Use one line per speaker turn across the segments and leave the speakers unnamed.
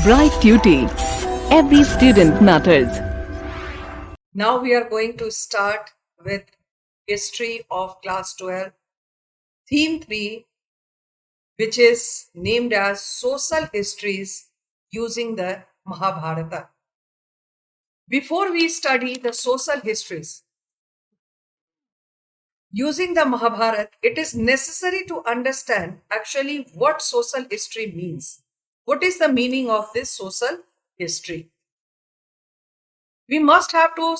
Bright Tuty. Every student matters.
Now we are going to start with History of Class 12, Theme 3, which is named as Social Histories using the Mahabharata. Before we study the social histories using the Mahabharata, it is necessary to understand actually what social history means. What is the meaning of this social history? We must have to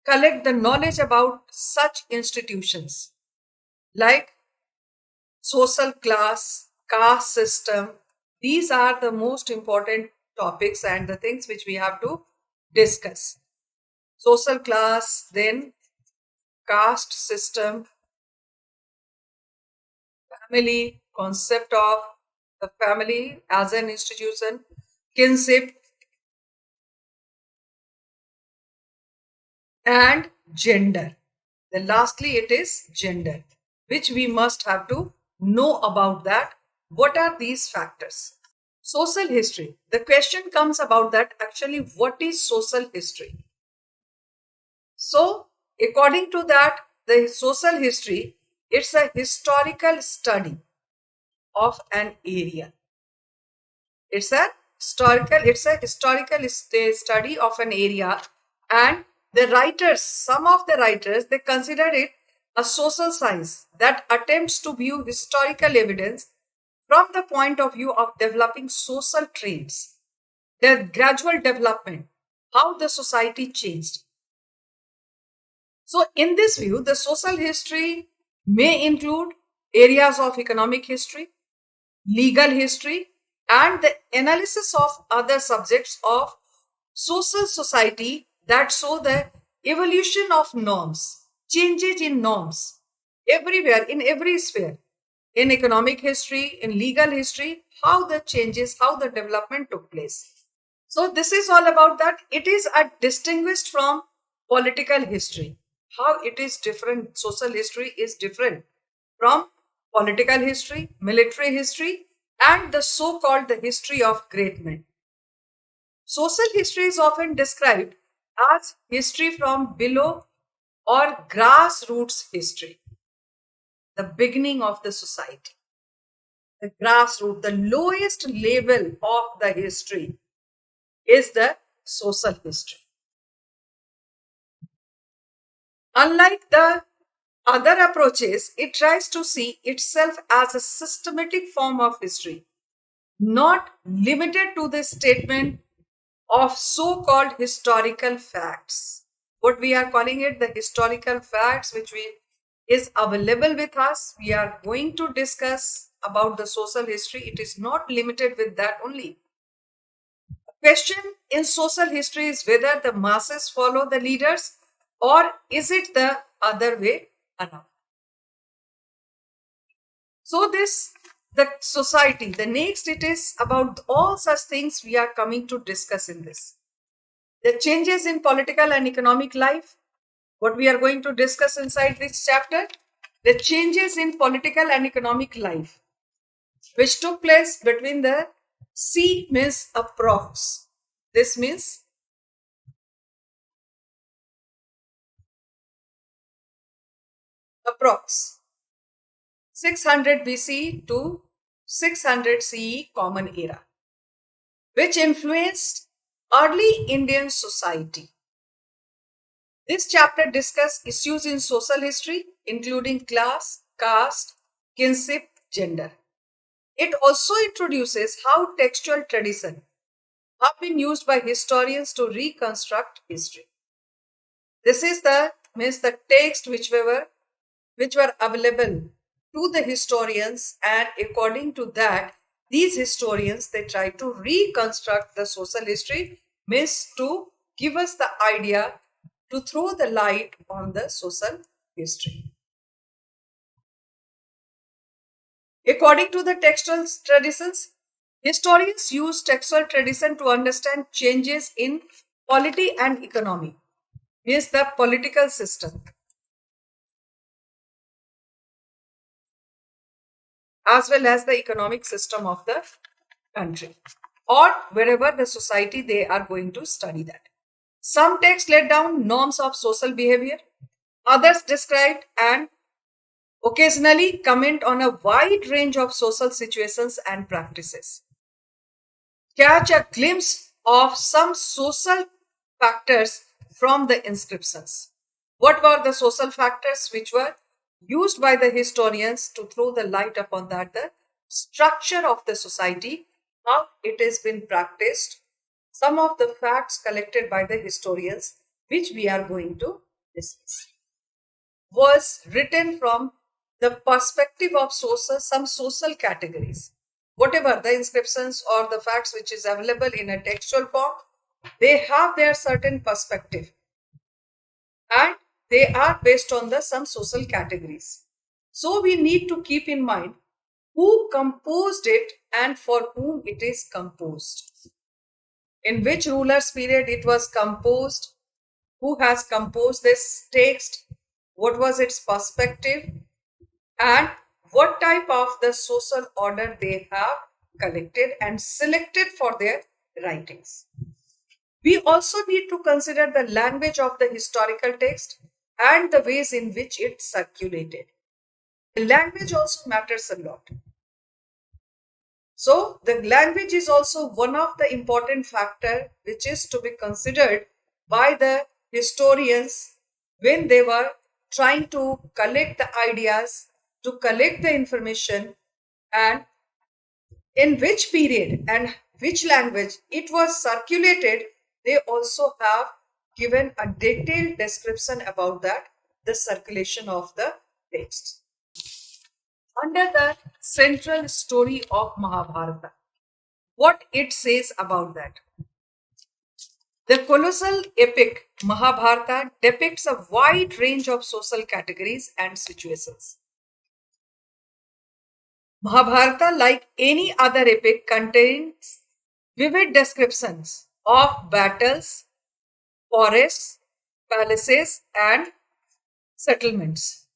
collect the knowledge about such institutions like social class, caste system. These are the most important topics and the things which we have to discuss. Social class, then caste system, family, concept of the family as an institution, kinship, and gender. Then lastly, it is gender, which we must have to know about that. What are these factors? Social history. The question comes about that actually what is social history? So, according to that, the social history, it's a historical study of an area. It's a historical study of an area, and the writers, some of the writers, they consider it a social science that attempts to view historical evidence from the point of view of developing social traits, their gradual development, how the society changed. So, in this view, the social history may include areas of economic history, legal history, and the analysis of other subjects of social society that show the evolution of norms, changes in norms everywhere, in every sphere, in economic history, in legal history, how the changes, how the development took place. So this is all about that. It is distinguished from political history. How it is different, social history is different from political history, military history, and the so-called the history of great men. Social history is often described as history from below or grassroots history, the beginning of the society, the grassroots, the lowest level of the history is the social history. Unlike the other approaches, it tries to see itself as a systematic form of history, not limited to the statement of so-called historical facts. What we are calling it, the historical facts, which is available with us. We are going to discuss about the social history. It is not limited with that only. The question in social history is whether the masses follow the leaders or is it the other way around. So the society, the next it is about all such things we are coming to discuss in this. The changes in political and economic life, what we are going to discuss inside this chapter, the changes in political and economic life, which took place between the C means approx. This means approx 600 BC to 600 CE Common Era, which influenced early Indian society. This chapter discusses issues in social history, including class, caste, kinship, gender. It also introduces how textual tradition have been used by historians to reconstruct history. This is the text which were available to the historians, and according to that, these historians they try to reconstruct the social history, means to give us the idea, to throw the light on the social history. According to the textual traditions, historians use textual tradition to understand changes in polity and economy, means the political system, as well as the economic system of the country. or wherever the society they are going to study that. Some texts laid down norms of social behavior, others described and occasionally comment on a wide range of social situations and practices. Catch a glimpse of some social factors from the inscriptions. What were the social factors which were used by the historians to throw the light upon that the structure of the society, how it has been practiced, some of the facts collected by the historians which we are going to discuss was written from the perspective of some social categories. Whatever the inscriptions or the facts which is available in a textual form, they have their certain perspective and they are based on the some social categories. So we need to keep in mind who composed it and for whom it is composed. In which ruler's period it was composed, who has composed this text, what was its perspective, and what type of the social order they have collected and selected for their writings. We also need to consider the language of the historical text and the ways in which it circulated. The language also matters a lot. So the language is also one of the important factor which is to be considered by the historians when they were trying to collect the ideas, to collect the information, and in which period and which language it was circulated. They also have given a detailed description about that, the circulation of the text. Under the central story of Mahabharata, what it says about that. The colossal epic Mahabharata depicts a wide range of social categories and situations. Mahabharata, like any other epic, contains vivid descriptions of battles, forests, palaces, and settlements.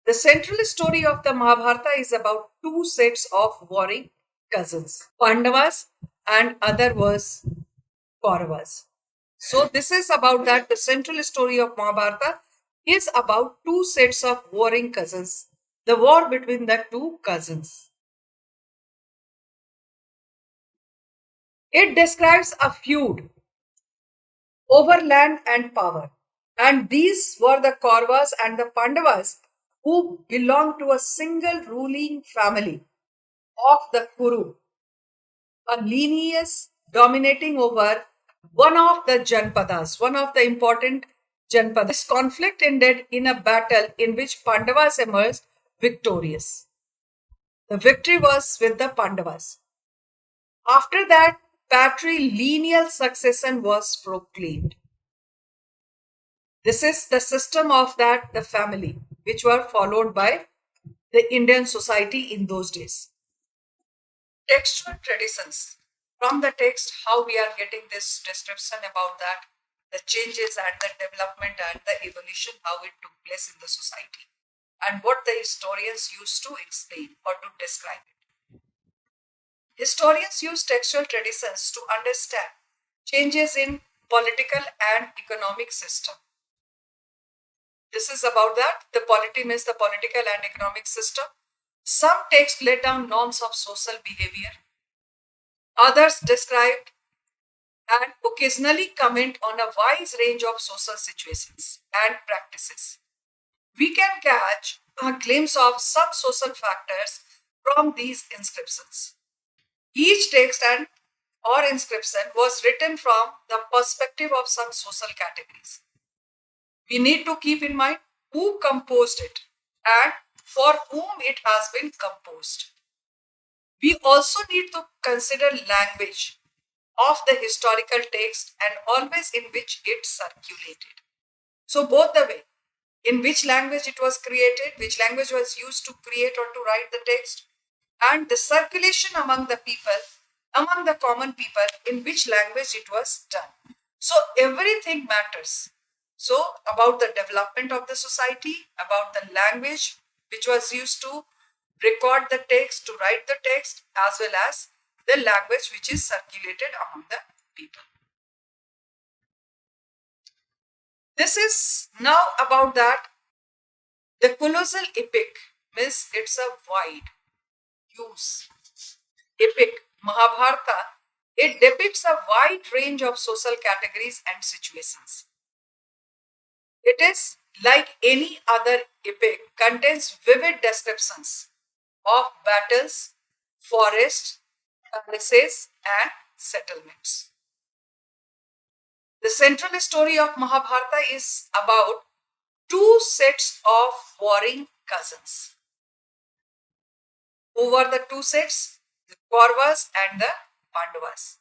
The central story of the Mahabharata is about two sets of warring cousins, Pandavas and other was Kauravas. So this is about that the central story of Mahabharata is about two sets of warring cousins, the war between the two cousins. It describes a feud over land and power. And these were the Kauravas and the Pandavas who belonged to a single ruling family of the Kuru, a lineage dominating over one of the Janpadas, one of the important Janpadas. This conflict ended in a battle in which Pandavas emerged victorious. The victory was with the Pandavas. After that, patrilineal succession was proclaimed. This is the system of that the family, which were followed by the Indian society in those days. Textual traditions. From the text, how we are getting this description about that, the changes and the development and the evolution, how it took place in the society, and what the historians used to explain or to describe it. Historians use textual traditions to understand changes in political and economic system. This is about that. The polity means the political and economic system. Some texts lay down norms of social behavior. Others describe and occasionally comment on a wide range of social situations and practices. We can catch a glimpse of some social factors from these inscriptions. Each text and or inscription was written from the perspective of some social categories. We need to keep in mind who composed it and for whom it has been composed. We also need to consider language of the historical text and always in which it circulated. So both the way, in which language it was created, which language was used to create or to write the text, and the circulation among the people, among the common people, in which language it was done. So everything matters. So about the development of the society, about the language which was used to record the text, to write the text, as well as the language which is circulated among the people. This is now about that the colossal epic means it's a wide use. Epic Mahabharata, it depicts a wide range of social categories and situations. It is like any other epic, contains vivid descriptions of battles, forests, palaces, and settlements. The central story of Mahabharata is about two sets of warring cousins. Who were the two sets? The Kauravas and the Pandavas.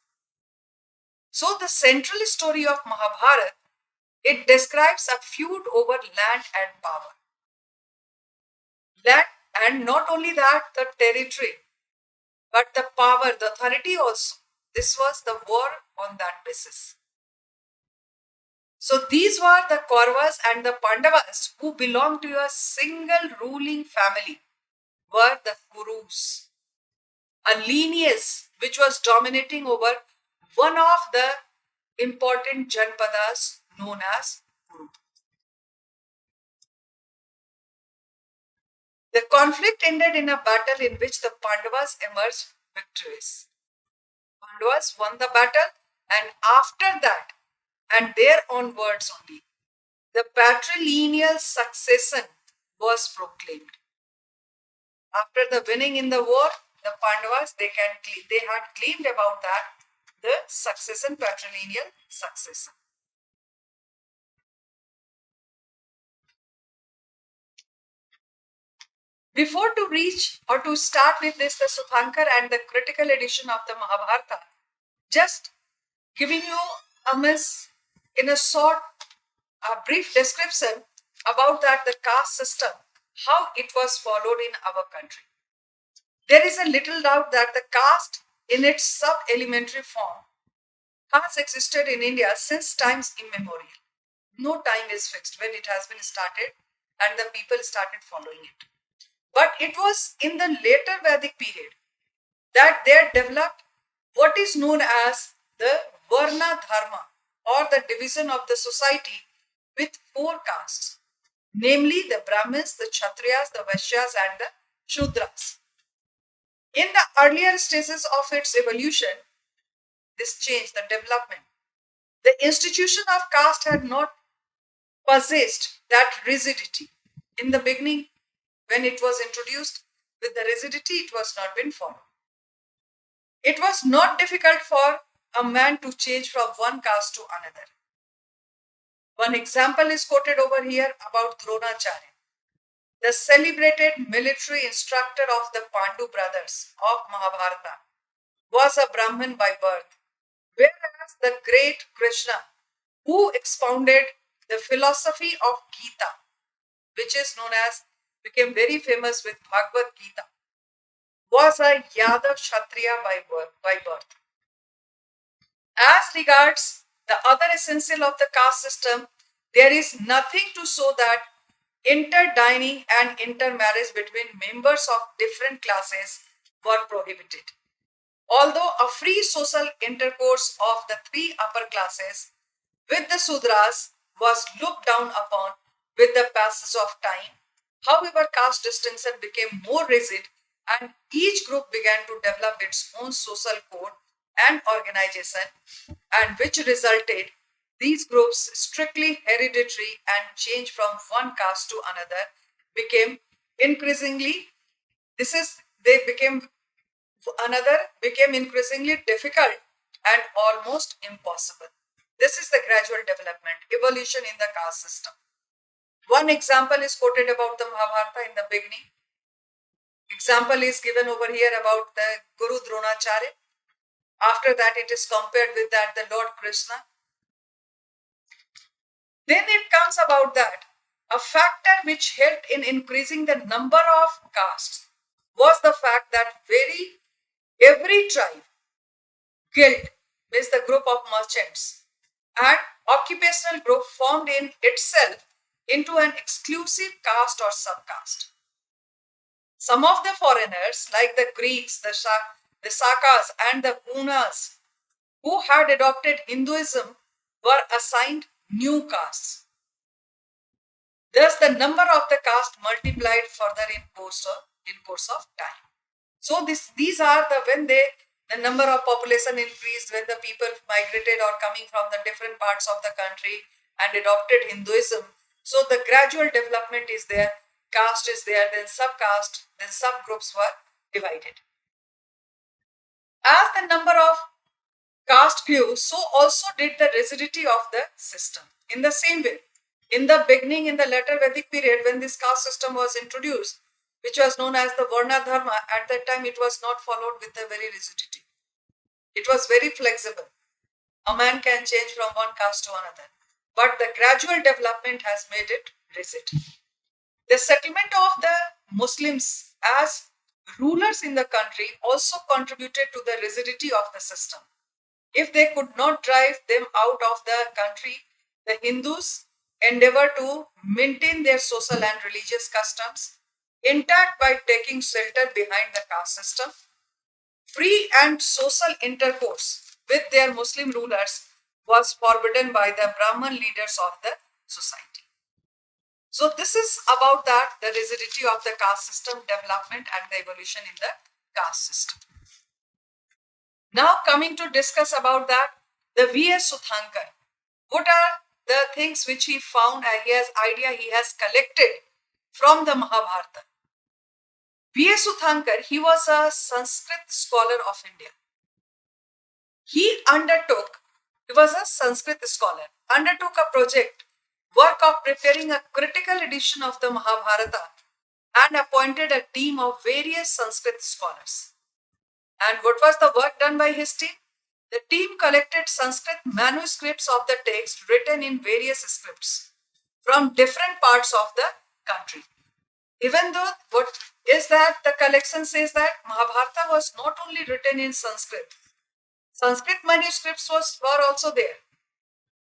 So the central story of Mahabharata, it describes a feud over land and power. Land, and not only that, the territory, but the power, the authority also. This was the war on that basis. So these were the Kauravas and the Pandavas who belonged to a single ruling family, were the Kurus, a lineage which was dominating over one of the important Janpadas known as Kuru. The conflict ended in a battle in which the Pandavas emerged victorious. Pandavas won the battle, and after that, and their own words only, the patrilineal succession was proclaimed. After the winning in the war, the Pandavas they had claimed about that the succession, patrilineal succession. Before to reach or to start with this, the Suthankar and the critical edition of the Mahabharata, just giving you a miss in a short, a brief description about that the caste system, how it was followed in our country. There is a little doubt that the caste in its sub-elementary form has existed in India since times immemorial. No time is fixed when it has been started and the people started following it. But it was in the later Vedic period that there developed what is known as the Varna Dharma, or the division of the society with four castes, namely the Brahmins, the Kshatriyas, the Vaishyas, and the Shudras. In the earlier stages of its evolution, this change, the development, the institution of caste had not possessed that rigidity. In the beginning, when it was introduced, with the rigidity, it was not been followed. It was not difficult for a man to change from one caste to another. One example is quoted over here about Dronacharya, the celebrated military instructor of the Pandu brothers of Mahabharata, was a Brahmin by birth, whereas the great Krishna, who expounded the philosophy of Gita, which is known as, became very famous with Bhagavad Gita, was a Yadav Kshatriya by birth. As regards the other essential of the caste system, there is nothing to show that interdining and intermarriage between members of different classes were prohibited. Although a free social intercourse of the three upper classes with the Sudras was looked down upon with the passage of time, however, caste distinction became more rigid and each group began to develop its own social code and organization, and which resulted these groups strictly hereditary and change from one caste to another became increasingly became increasingly difficult and almost impossible. This is the gradual development, evolution in the caste system. One example is quoted about the Mahabharata in the beginning. Example is given over here about the Guru Dronacharya. After that, it is compared with that the Lord Krishna. Then it comes about that a factor which helped in increasing the number of castes was the fact that every tribe, guild means the group of merchants, and occupational group formed in itself into an exclusive caste or subcaste. Some of the foreigners, like the Greeks, the the Sakas and the Hunas who had adopted Hinduism were assigned new castes. Thus, the number of the caste multiplied further in course of time. So these are the number of population increased when the people migrated or coming from the different parts of the country and adopted Hinduism. So the gradual development is there, caste is there, then subcaste, then subgroups were divided. As the number of caste grew, so also did the rigidity of the system. In the same way, in the beginning, in the later Vedic period, when this caste system was introduced, which was known as the Varna Dharma, at that time it was not followed with a very rigidity. It was very flexible. A man can change from one caste to another. But the gradual development has made it rigid. The settlement of the Muslims as rulers in the country also contributed to the rigidity of the system. If they could not drive them out of the country, the Hindus endeavor to maintain their social and religious customs intact by taking shelter behind the caste system. Free and social intercourse with their Muslim rulers was forbidden by the Brahman leaders of the society. So this is about that, the rigidity of the caste system development and the evolution in the caste system. Now coming to discuss about that, the V.S. Suthankar. What are the things which he found and he has collected from the Mahabharata? V.S. Suthankar, he was a Sanskrit scholar of India. He was a Sanskrit scholar, undertook a work of preparing a critical edition of the Mahabharata and appointed a team of various Sanskrit scholars. And what was the work done by his team? The team collected Sanskrit manuscripts of the text written in various scripts from different parts of the country. Even though what is that the collection says that Mahabharata was not only written in Sanskrit. Sanskrit manuscripts were also there.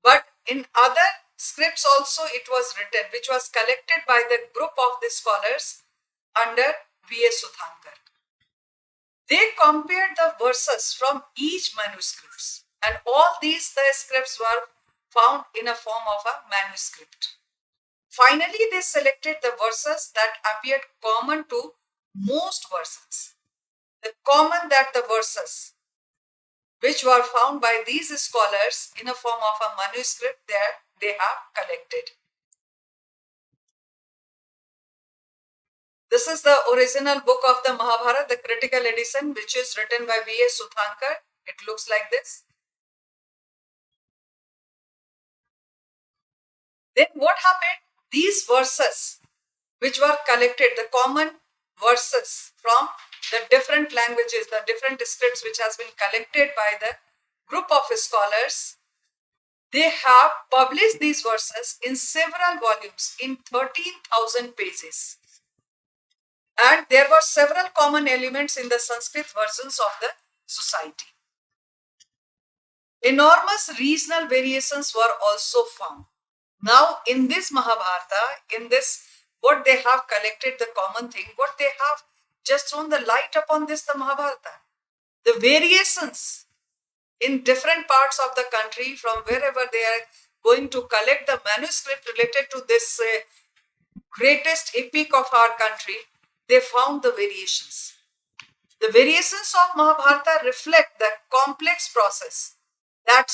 But in other scripts also it was written, which was collected by the group of the scholars under V.S. Suthankar. They compared the verses from each manuscripts, and all these scripts were found in a form of a manuscript. Finally, they selected the verses that appeared common to most verses. The verses which were found by these scholars in a form of a manuscript they have collected. This is the original book of the Mahabharata, the critical edition, which is written by V.S. Suthankar. It looks like this. Then what happened? These verses, which were collected, the common verses from the different languages, the different scripts which has been collected by the group of scholars, they have published these verses in several volumes in 13,000 pages. And there were several common elements in the Sanskrit versions of the society. Enormous regional variations were also found. Now, in this Mahabharata, in this, what they have collected, the common thing, what they have just thrown the light upon this, the Mahabharata. The variations in different parts of the country from wherever they are going to collect the manuscript related to this greatest epic of our country, they found the variations. The variations of Mahabharata reflect the complex process that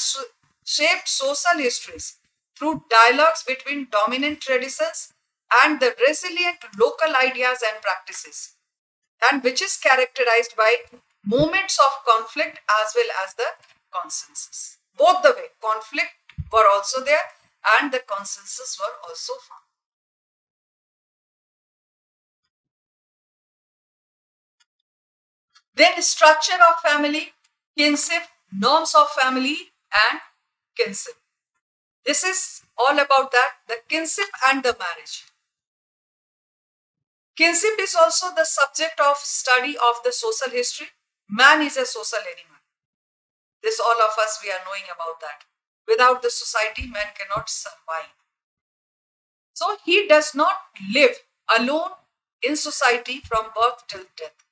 shaped social histories through dialogues between dominant traditions and the resilient local ideas and practices, and which is characterized by moments of conflict as well as the consensus. Both the way, conflict were also there and the consensus were also found. Then structure of family, kinship, norms of family and kinship. This is all about that, the kinship and the marriage. Kinship is also the subject of study of the social history. Man is a social animal. This all of us, we are knowing about that. Without the society, man cannot survive. So he does not live alone in society from birth till death.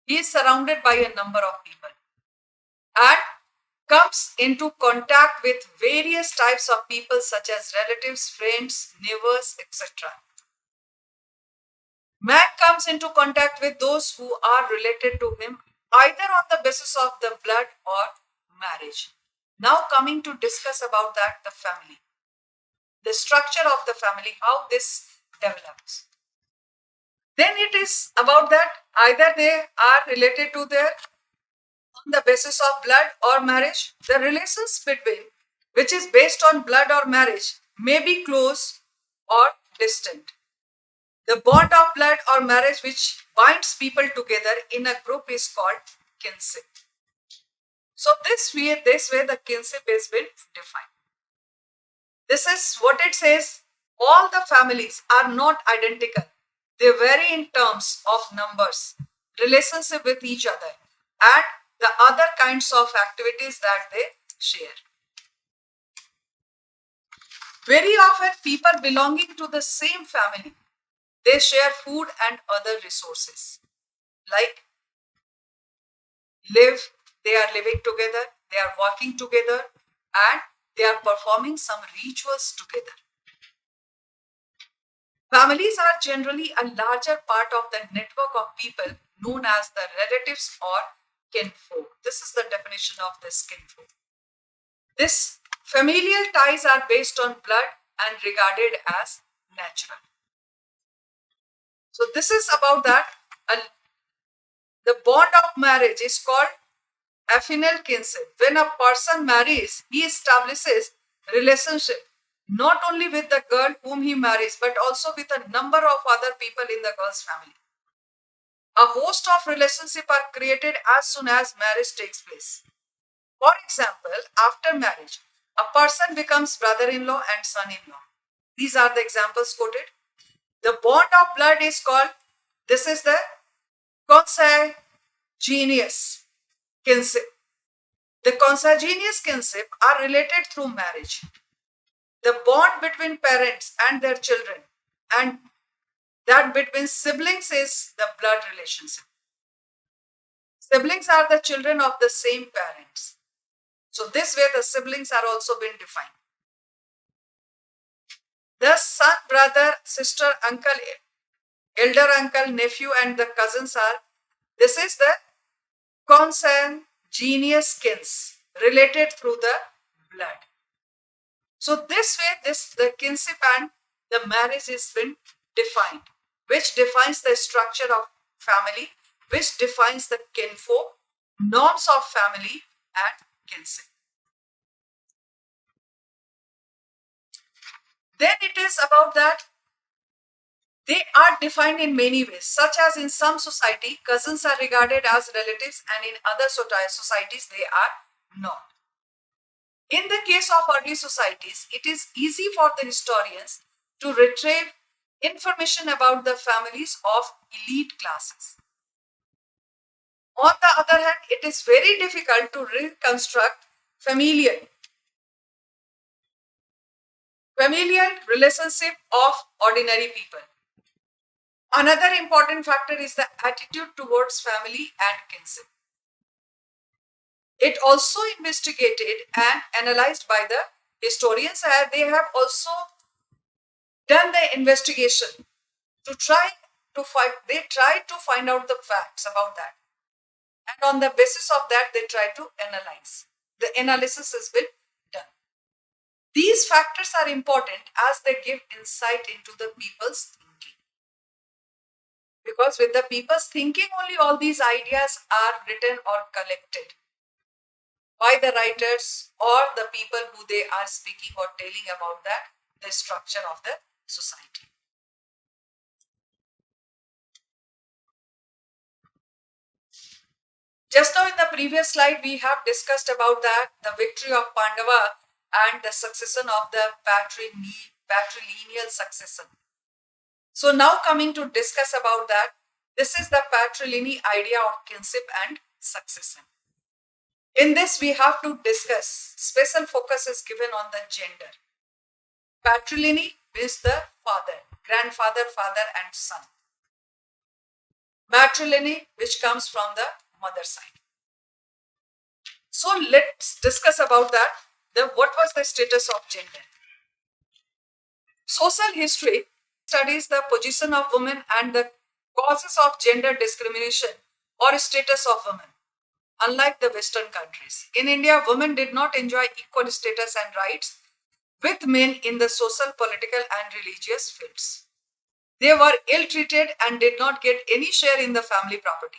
He is surrounded by a number of people and comes into contact with various types of people such as relatives, friends, neighbors, etc. Man comes into contact with those who are related to him either on the basis of the blood or marriage. Now coming to discuss about that, the family, the structure of the family, how this develops. Then it is about that either they are related to their on the basis of blood or marriage. The relations between which is based on blood or marriage may be close or distant. The bond of blood or marriage which binds people together in a group is called kinship. So this way the kinship is been defined. This is what it says. All the families are not identical. They vary in terms of numbers, relationship with each other, and the other kinds of activities that they share. Very often, people belonging to the same family, they share food and other resources. Like they are living together, they are working together, and they are performing some rituals together. Families are generally a larger part of the network of people known as the relatives or kinfolk. This is the definition of this kinfolk. This familial ties are based on blood and regarded as natural. So this is about that. The bond of marriage is called affinal kinship. When a person marries, he establishes relationship not only with the girl whom he marries, but also with a number of other people in the girl's family. A host of relationships are created as soon as marriage takes place. For example, after marriage, a person becomes brother-in-law and son-in-law. These are the examples quoted. The bond of blood is called, this is the consanguineous kinship. The consanguineous kinship are related through marriage. The bond between parents and their children and that between siblings is the blood relationship. Siblings are the children of the same parents. So this way the siblings are also been defined. The son, brother, sister, uncle, elder uncle, nephew and the cousins are, this is the consanguineous kins related through the blood. So this way the kinship and the marriage is been defined, which defines the structure of family, which defines the kinfolk, norms of family and kinship. Then it is about that they are defined in many ways, such as in some society, cousins are regarded as relatives and in other societies they are not. In the case of early societies, it is easy for the historians to retrieve information about the families of elite classes. On the other hand, it is very difficult to reconstruct familial relationship of ordinary people. Another important factor is the attitude towards family and kinship. It also investigated and analyzed by the historians. They have also done the investigation to try to find. They tried to find out the facts about that, and on the basis of that, they try to analyze. The analysis has been done. These factors are important as they give insight into the people's thinking. Because with the people's thinking, only all these ideas are written or collected by the writers or the people who they are speaking or telling about that, the structure of the society. Just now in the previous slide, we have discussed about that, the victory of Pandava and the succession of the patrilineal succession. So now coming to discuss about that, this is the patrilineal idea of kinship and succession. In this, we have to discuss, special focus is given on the gender. Patrilineal is the father, grandfather, father and son. matrilineal, which comes from the mother side. So let's discuss about that. What was the status of gender? Social history studies the position of women and the causes of gender discrimination or status of women. Unlike the Western countries, in India, women did not enjoy equal status and rights with men in the social, political, and religious fields. They were ill treated and did not get any share in the family property.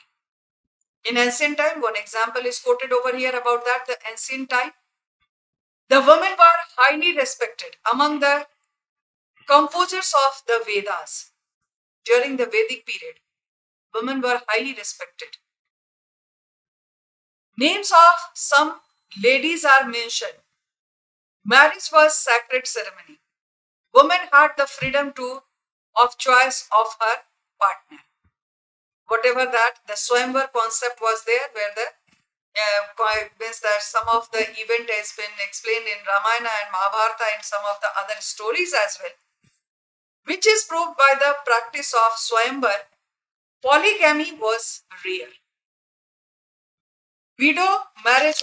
In ancient time, one example is quoted over here about that. The ancient time, the women were highly respected among the composers of the Vedas. During the Vedic period, women were highly respected. Names of some ladies are mentioned. Marriage was sacred ceremony. Women had the freedom of choice of her partner. Whatever that, the Swayamvar concept was there, where the means that some of the event has been explained in Ramayana and Mahabharata and some of the other stories as well, which is proved by the practice of Swayamvar. Polygamy was rare. Widow marriage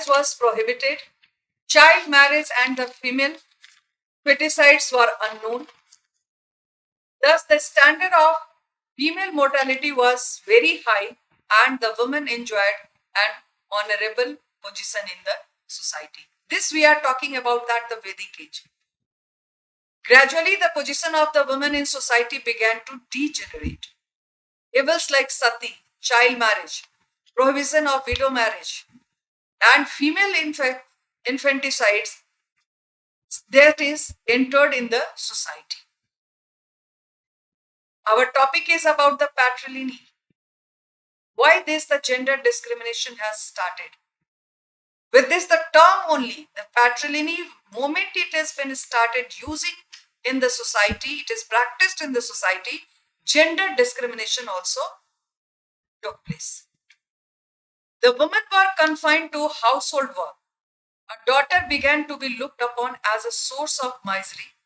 was prohibited. Child marriage and the female feticide were unknown. Thus, the standard of female mortality was very high, and the women enjoyed an honorable position in the society. This we are talking about that the Vedic age. Gradually, the position of the women in society began to degenerate. Evils like sati, child marriage, prohibition of widow marriage, and female infanticides, that is entered in the society. Our topic is about the patrilineal. Why the gender discrimination has started? With this, the term only, the patrilineal, moment it has been started using in the society, it is practiced in the society, gender discrimination also took place. The women were confined to household work. A daughter began to be looked upon as a source of misery,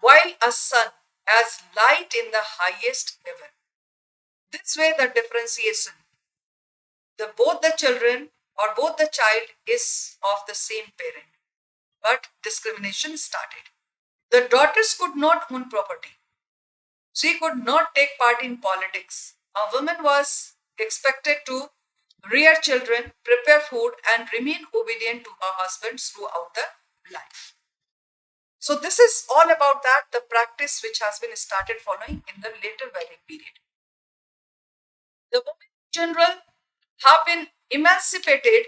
while a son as light in the highest heaven. This way the differentiation, both the children or both the child is of the same parent, but discrimination started. The daughters could not own property. She could not take part in politics. A woman was expected to rear children, prepare food, and remain obedient to her husbands throughout the life. So this is all about that, the practice which has been started following in the later Vedic period. The women in general have been emancipated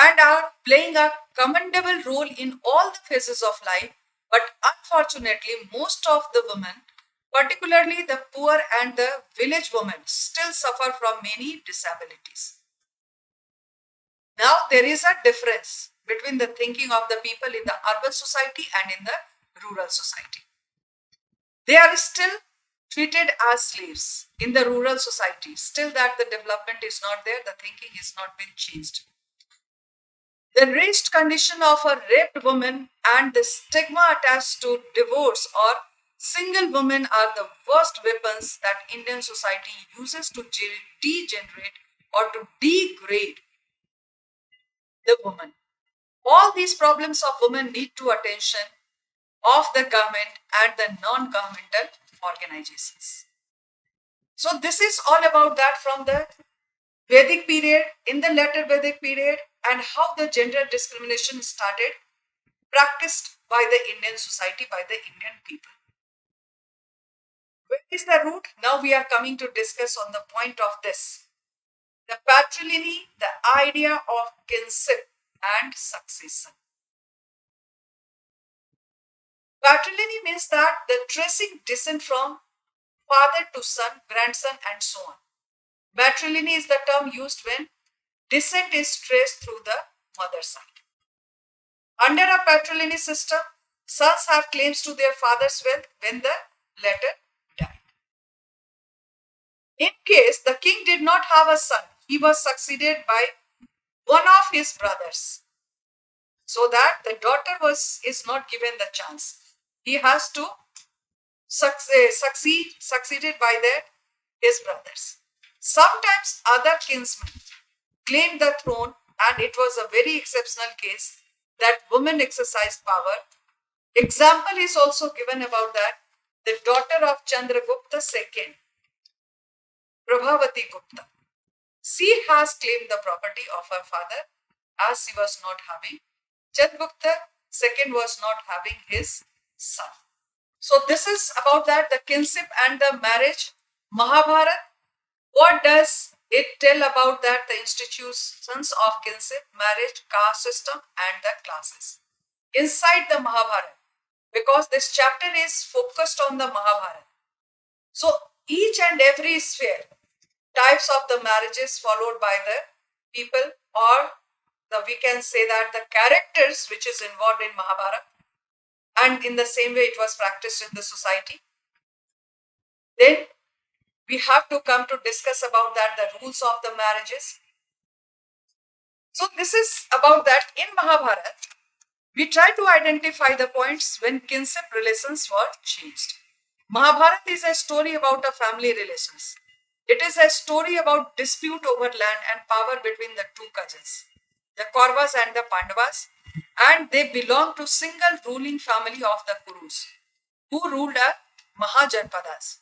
and are playing a commendable role in all the phases of life, but unfortunately most of the women, particularly the poor and the village women, still suffer from many disabilities. Now there is a difference between the thinking of the people in the urban society and in the rural society. They are still treated as slaves in the rural society. Still that the development is not there, the thinking is not been changed. The raised condition of a raped woman and the stigma attached to divorce or single women are the worst weapons that Indian society uses to degenerate or to degrade the woman. All these problems of women need to attention of the government and the non-governmental organizations. So this is all about that from the Vedic period, in the later Vedic period, and how the gender discrimination started, practiced by the Indian society, by the Indian people. Where is the root? Now we are coming to discuss on the point of this. The patrilineal, the idea of kinship and succession. Patrilineal means that the tracing descent from father to son, grandson, and so on. Matrilineal is the term used when descent is traced through the mother side. Under a patrilineal system, sons have claims to their father's wealth when the latter died. In case the king did not have a son, he was succeeded by one of his brothers, so that the daughter is not given the chance. he has to succeeded by his brothers. Sometimes other kinsmen claimed the throne, and it was a very exceptional case that women exercised power. Example is also given about that. The daughter of Chandragupta II, Prabhavati Gupta, she has claimed the property of her father as he was not having. Chandragupta II was not having his son. So this is about that, the kinship and the marriage. Mahabharata, what does it tell about that? The institutions of kinship, marriage, caste system and the classes. Inside the Mahabharata, because this chapter is focused on the Mahabharata. So each and every sphere, types of the marriages followed by the people, or we can say that the characters which is involved in Mahabharata, and in the same way it was practiced in the society. Then we have to come to discuss about that, the rules of the marriages. So this is about that. In Mahabharata, we try to identify the points when kinship relations were changed. Mahabharata is a story about a family relations. It is a story about dispute over land and power between the two cousins, the Kauravas and the Pandavas, and they belong to single ruling family of the Kurus, who ruled as Mahajanpadas.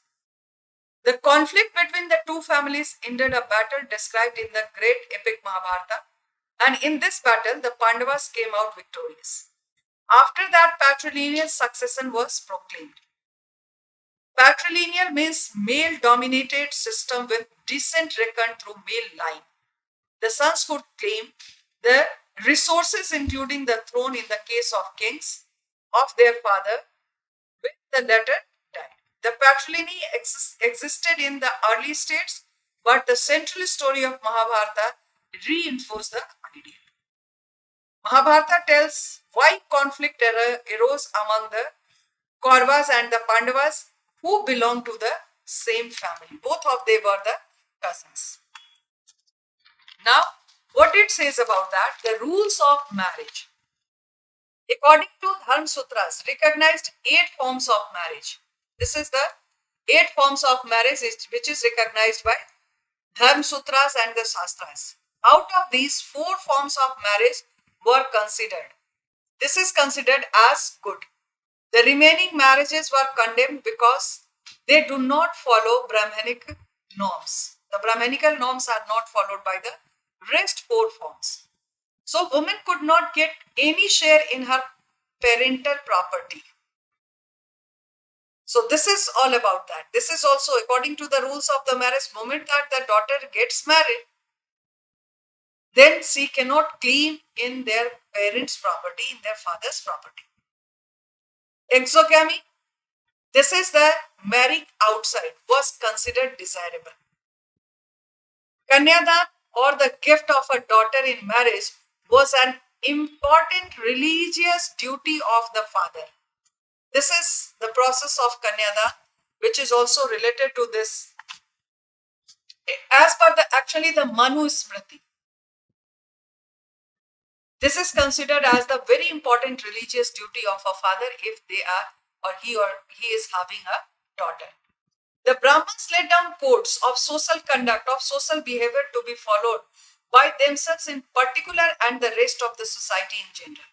The conflict between the two families ended a battle described in the great epic Mahabharata, and in this battle the Pandavas came out victorious. After that, patrilineal succession was proclaimed. Patrilineal means male-dominated system with descent reckoned through male line. The sons could claim the resources, including the throne in the case of kings, of their father, when the latter died. The patrilineal existed in the early states, but the central story of Mahabharata reinforced the idea. Mahabharata tells why conflict arose among the Kauravas and the Pandavas, who belonged to the same family. Both of them were the cousins. Now, what it says about that, the rules of marriage. According to Dharma Sutras, recognized 8 forms of marriage. This is the 8 forms of marriage which is recognized by Dharma Sutras and the Shastras. Out of these, 4 forms of marriage were considered. This is considered as good. The remaining marriages were condemned because they do not follow Brahmanic norms. The Brahmanical norms are not followed by the rest 4 forms. So women could not get any share in her parental property. So this is all about that. This is also according to the rules of the marriage. Moment that the daughter gets married, then she cannot claim in their parents' property, in their father's property. Exogamy, this is the marrying outside, was considered desirable. Kanyadan, or the gift of a daughter in marriage, was an important religious duty of the father. This is the process of Kanyadan, which is also related to this. As per the Manu Smriti, this is considered as the very important religious duty of a father if they are, or he is having a daughter. The Brahmins laid down codes of social conduct, of social behavior to be followed by themselves in particular and the rest of the society in general.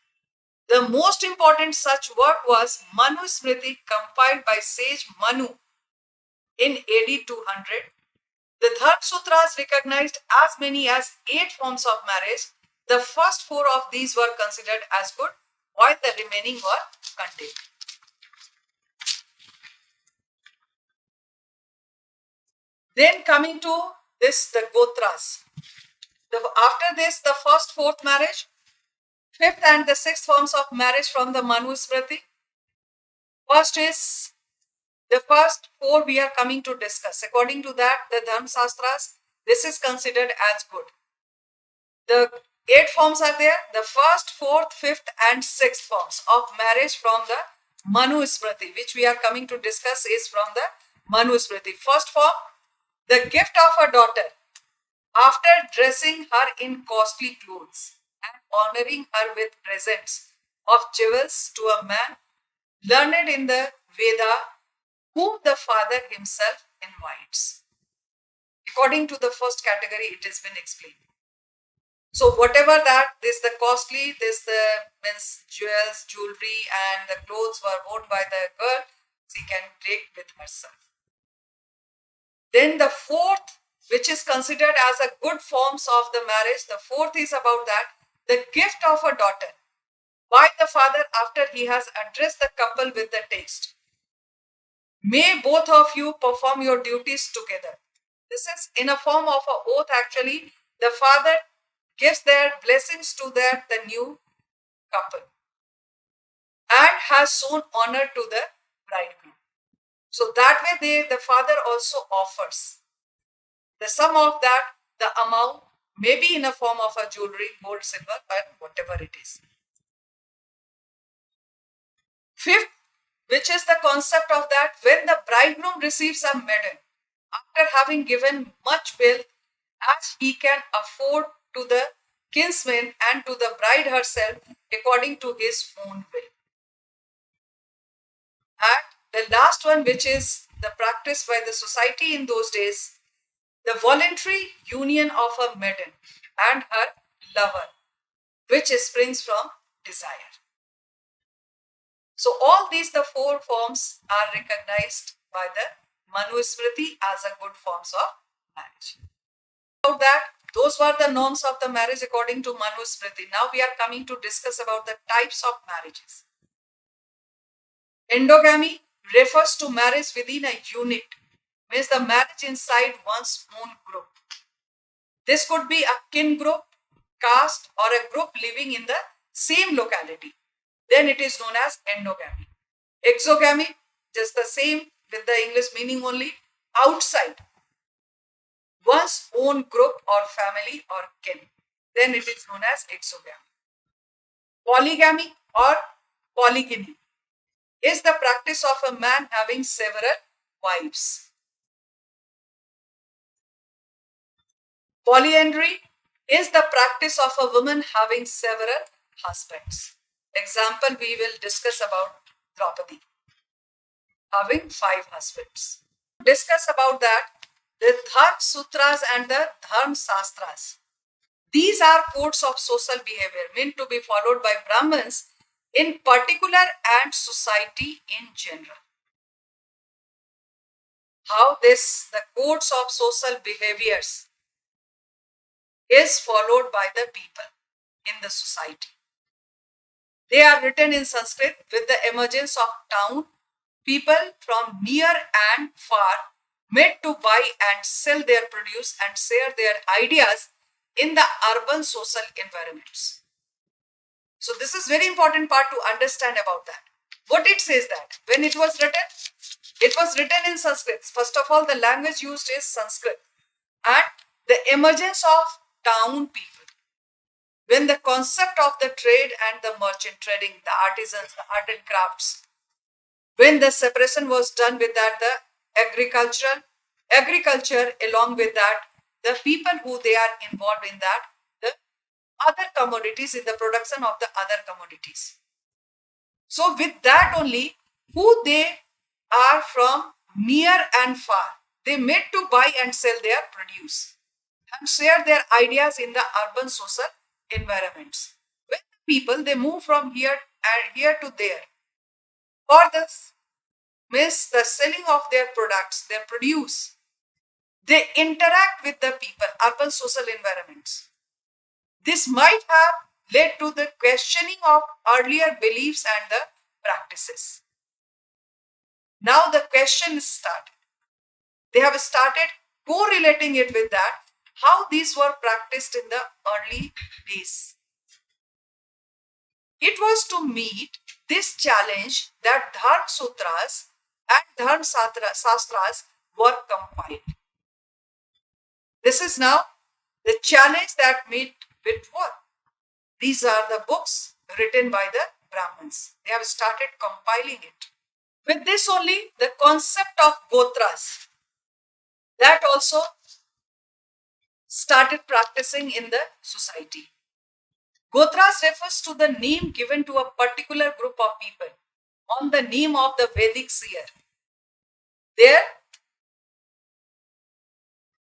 The most important such work was Manu Smriti, compiled by sage Manu in AD 200. The Dharma Sutras recognized as many as 8 forms of marriage. The first 4 of these were considered as good, while the remaining were condemned. Then coming to this, the Gotras. After this, the first 4th marriage, 5th and the 6th forms of marriage from the Manu Smriti. First is the first 4 we are coming to discuss. According to that, the Dharma Shastras, this is considered as good. The 8 forms are there. The first, 4th, 5th and 6th forms of marriage from the Manu Smriti, which we are coming to discuss, is from the Manu Smriti. First form, the gift of a daughter after dressing her in costly clothes and honoring her with presents of jewels to a man learned in the Veda, whom the father himself invites. According to the first category, it has been explained. So whatever that, this the costly, this the means jewels, jewelry, and the clothes were worn by the girl, she can take with herself. Then the fourth, which is considered as a good forms of the marriage, the fourth is about that, the gift of a daughter by the father after he has addressed the couple with the text. May both of you perform your duties together. This is in a form of an oath actually. The father gives their blessings to the new couple and has shown honor to the bridegroom. So that way the father also offers the sum of that, the amount may be in a form of a jewelry, gold, silver, and whatever it is. Fifth, which is the concept of that when the bridegroom receives a maiden after having given much wealth as he can afford to the kinsman and to the bride herself according to his own will. And the last one, which is the practice by the society in those days, the voluntary union of a maiden and her lover, which springs from desire. So all these, the four forms are recognized by the Manusmriti as a good forms of marriage. About that, those were the norms of the marriage according to Manusmriti. Now we are coming to discuss about the types of marriages. Endogamy refers to marriage within a unit, means the marriage inside one's own group. This could be a kin group, caste, or a group living in the same locality. Then it is known as endogamy. Exogamy, just the same with the English meaning only, outside one's own group or family or kin. Then it is known as exogamy. Polygamy or polygyny is the practice of a man having several wives. Polyandry is the practice of a woman having several husbands. Example, we will discuss about Draupadi having 5 husbands. Discuss about that, the Dharma Sutras and the Dharma Shastras. These are codes of social behavior meant to be followed by Brahmins in particular and society in general. How the codes of social behaviors is followed by the people in the society. They are written in Sanskrit. With the emergence of town, people from near and far met to buy and sell their produce and share their ideas in the urban social environments. So this is very important part to understand about that. What it says that when it was written in Sanskrit. First of all, the language used is Sanskrit. And the emergence of town people. When the concept of the trade and the merchant trading, the artisans, the art and crafts, when the separation was done with that, the agriculture along with that, the people who they are involved in that, the other commodities in the production of the other commodities. So with that only, who they are from near and far, they met to buy and sell their produce and share their ideas in the urban social environments. When the people, they move from here to there for this means the selling of their products, their produce, they interact with the people, urban social environments. This might have led to the questioning of earlier beliefs and the practices. Now the question is started. They have started correlating it with that, how these were practiced in the early days. It was to meet this challenge that Dharma Sutras and Dharma Shastras were compiled. This is now the challenge that meet with what? These are the books written by the Brahmins. They have started compiling it. With this only, the concept of Gotras, that also started practicing in the society. Gotras refers to the name given to a particular group of people on the name of the Vedic seer. Their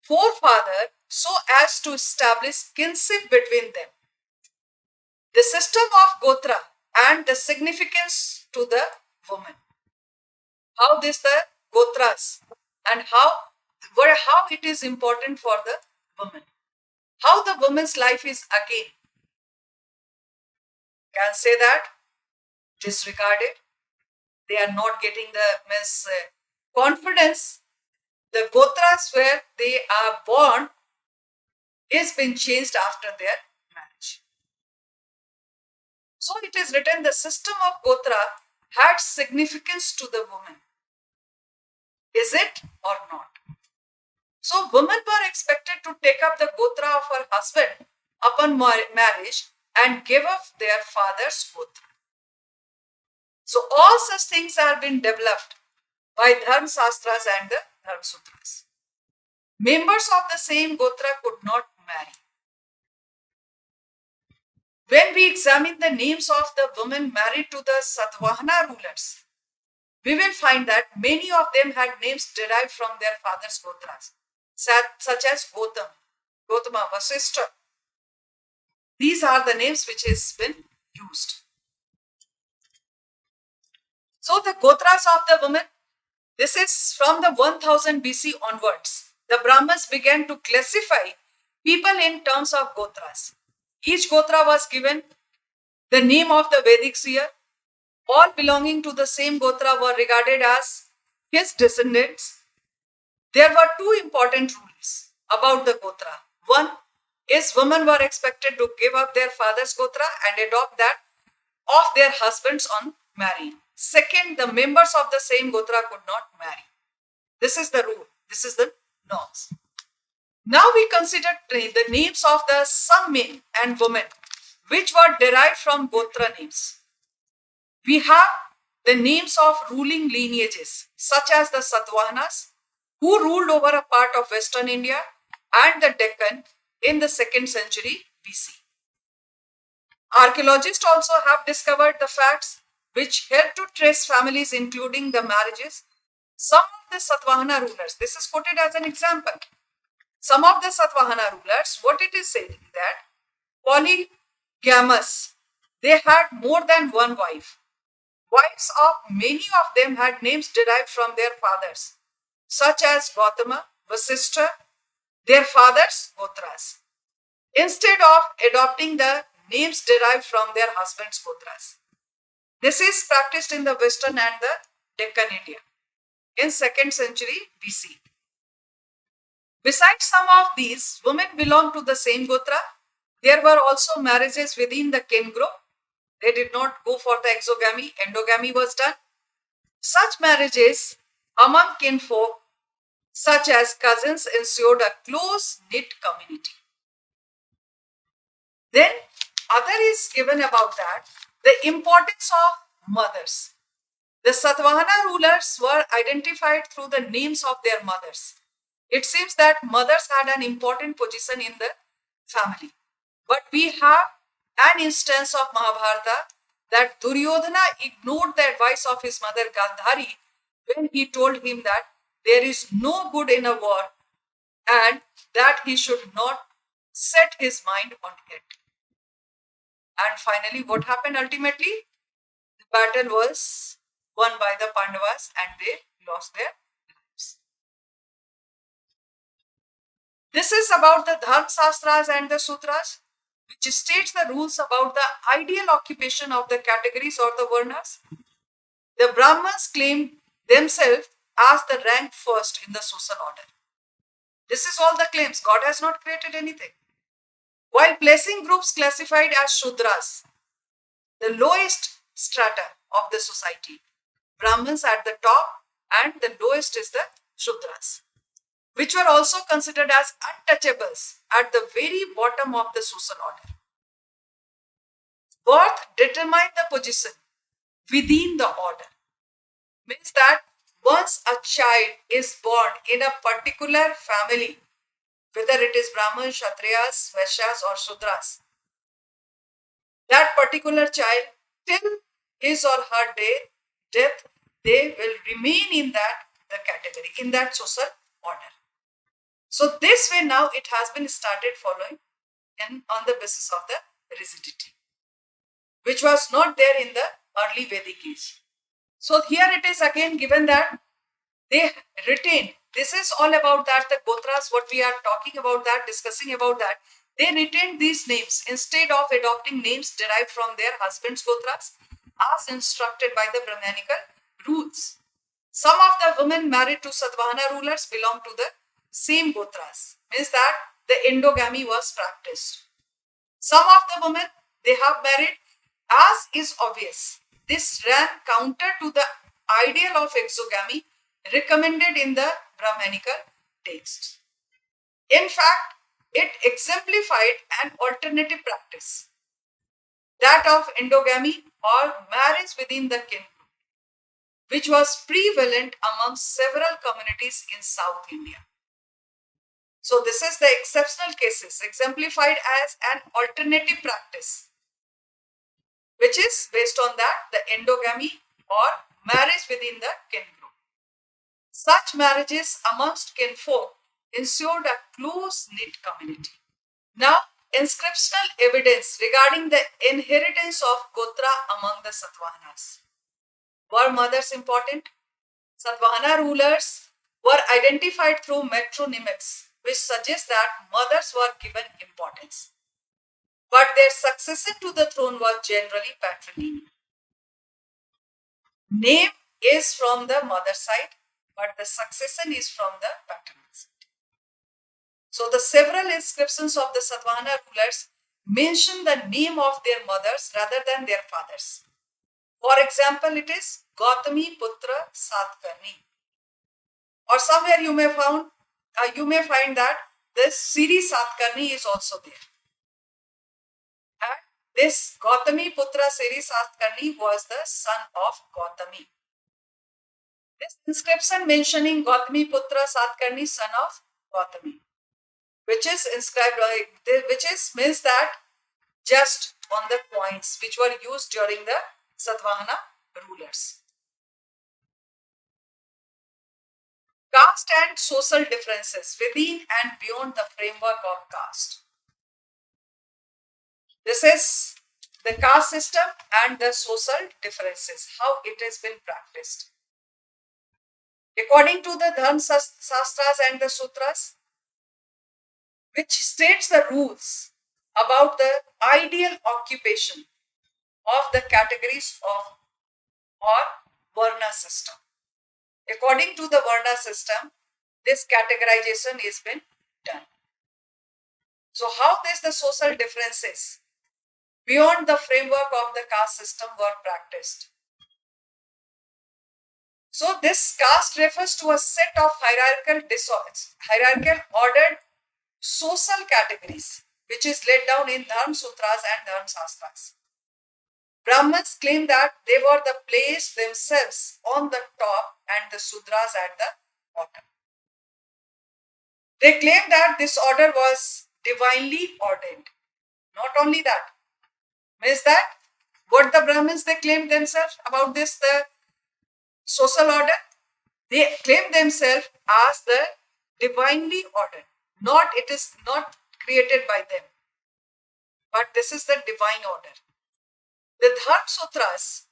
forefather so as to establish kinship between them. The system of Gotra and the significance to the woman. How this the Gotras and how it is important for the woman. How the woman's life is again, can say that, disregarded. They are not getting the confidence. The Gotras where they are born is been changed after their marriage. So it is written the system of Gotra had significance to the woman. Is it or not? So women were expected to take up the Gotra of her husband upon marriage and give up their father's Gotra. So all such things have been developed by Dharma Shastras and the Dharma Sutras. Members of the same Gotra could not marry. When we examine the names of the women married to the Satvahana rulers, we will find that many of them had names derived from their father's Gotras, such as Gotama, Vasishtha. These are the names which has been used. So the Gotras of the women, this is from the 1000 BC onwards. The Brahmins began to classify people in terms of Gotras. Each Gotra was given the name of the Vedic seer. All belonging to the same Gotra were regarded as his descendants. There were two important rules about the Gotra. One is women were expected to give up their father's Gotra and adopt that of their husbands on marrying. Second, the members of the same Gotra could not marry. This is the rule. This is the norms. Now we consider the names of the some men and women which were derived from Gotra names. We have the names of ruling lineages such as the Satavahanas who ruled over a part of Western India and the Deccan in the 2nd century BC. Archaeologists also have discovered the facts which help to trace families including the marriages. Some of the Satvahana rulers, this is quoted as an example. Some of the Satvahana rulers, what it is saying that polygamous, they had more than one wife. Wives of many of them had names derived from their fathers, such as Gautama, Vasishtha, their fathers' Gotras, instead of adopting the names derived from their husbands' Gotras. This is practiced in the Western and the Deccan India in 2nd century BC. Besides some of these, women belonged to the same Gotra. There were also marriages within the kin group. They did not go for the exogamy, endogamy was done. Such marriages among kinfolk, such as cousins, ensured a close-knit community. Then, other is given about that, the importance of mothers. The Satvahana rulers were identified through the names of their mothers. It seems that mothers had an important position in the family. But we have an instance of Mahabharata that Duryodhana ignored the advice of his mother Gandhari when he told him that there is no good in a war and that he should not set his mind on it. And finally, what happened ultimately? The battle was won by the Pandavas and they lost their lives. This is about the Dharma Shastras and the Sutras, which states the rules about the ideal occupation of the categories or the Varnas. The Brahmins claim themselves as the rank first in the social order. This is all the claims. God has not created anything. While placing groups classified as Shudras, the lowest strata of the society, Brahmins at the top and the lowest is the Shudras, which were also considered as untouchables at the very bottom of the social order. Birth determined the position within the order. Means that once a child is born in a particular family, whether it is Brahmins, Kshatriyas, Vaishyas or Shudras, that particular child till his or her day death, they will remain in that the category, in that social order. So this way now it has been started following and on the basis of the rigidity, which was not there in the early Vedic age. So here it is again given that they retained, this is all about that, the Gotras, what we are talking about that, discussing about that, they retained these names instead of adopting names derived from their husbands' Gotras as instructed by the Brahmanical rules. Some of the women married to Satvahana rulers belong to the same Gotras, means that the endogamy was practiced. Some of the women they have married, as is obvious, this ran counter to the ideal of exogamy recommended in the Brahmanical texts. In fact, it exemplified an alternative practice, that of endogamy or marriage within the kin group, which was prevalent among several communities in South India. So this is the exceptional cases exemplified as an alternative practice, which is based on that, the endogamy or marriage within the kin group. Such marriages amongst kinfolk ensured a close-knit community. Now, inscriptional evidence regarding the inheritance of Gotra among the Satvahanas. Were mothers important? Satvahana rulers were identified through metronymics, which suggests that mothers were given importance. But their succession to the throne was generally patrilineal. Name is from the mother side, but the succession is from the paternal side. So the several inscriptions of the Satvahana rulers mention the name of their mothers rather than their fathers. For example, it is Gautami Putra Satkarni. Or somewhere you may find that this Siri Satkarni is also there. And this Gautami Putra Siri Satkarni was the son of Gautami. This inscription mentioning Gautami Putra Satkarni, son of Gautami, which is inscribed, means that just on the coins which were used during the Satvahana rulers. Caste and social differences within and beyond the framework of caste. This is the caste system and the social differences, how it has been practiced. According to the Dharma Shastras and the Sutras, which states the rules about the ideal occupation of the categories of or Varna system. According to the Varna system, this categorization is been done. So how the social differences beyond the framework of the caste system were practiced? So this caste refers to a set of hierarchical ordered social categories, which is laid down in Dharma Sutras and Dharma Shastras. Brahmins claim that they were the place themselves on the top and the Sudras at the bottom. They claim that this order was divinely ordained. Not only that, means that what the Brahmins they claim themselves about this, the social order, they claim themselves as the divinely ordered. Not, it is not created by them, but this is the divine order. The Dharma Sutras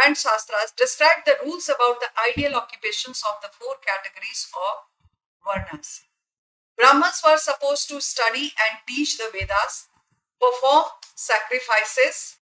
and Shastras describe the rules about the ideal occupations of the four categories of Varnas. Brahmins were supposed to study and teach the Vedas, perform sacrifices,